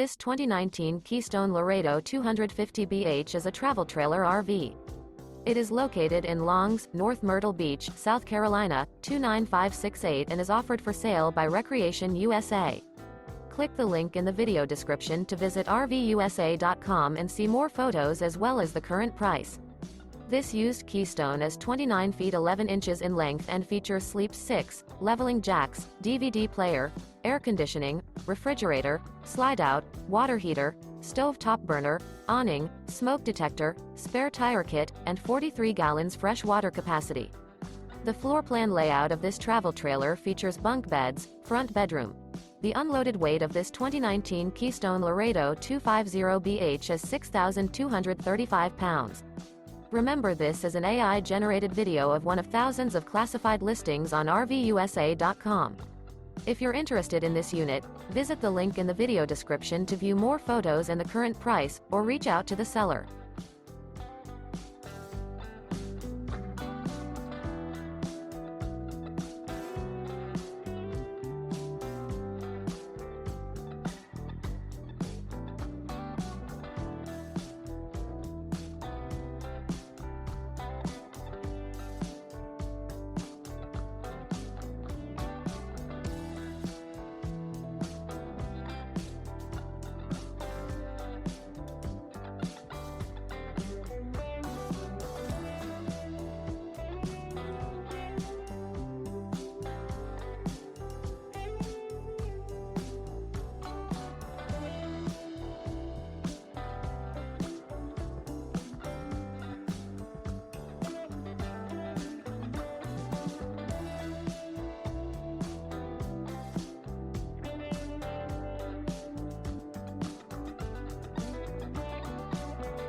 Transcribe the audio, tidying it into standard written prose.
This 2019 Keystone Laredo 250BH is a travel trailer RV. It is located in Longs, North Myrtle Beach, South Carolina, 29568 and is offered for sale by Recreation USA. Click the link in the video description to visit RVUSA.com and see more photos as well as the current price. This used Keystone is 29 feet 11 inches in length and features sleep 6, leveling jacks, DVD player, air conditioning, refrigerator, slide-out, water heater, stove-top burner, awning, smoke detector, spare tire kit, and 43 gallons fresh water capacity. The floor plan layout of this travel trailer features bunk beds, front bedroom. The unloaded weight of this 2019 Keystone Laredo 250BH is 6,235 pounds. Remember, this is an AI-generated video of one of thousands of classified listings on RVUSA.com. If you're interested in this unit, visit the link in the video description to view more photos and the current price, or reach out to the seller.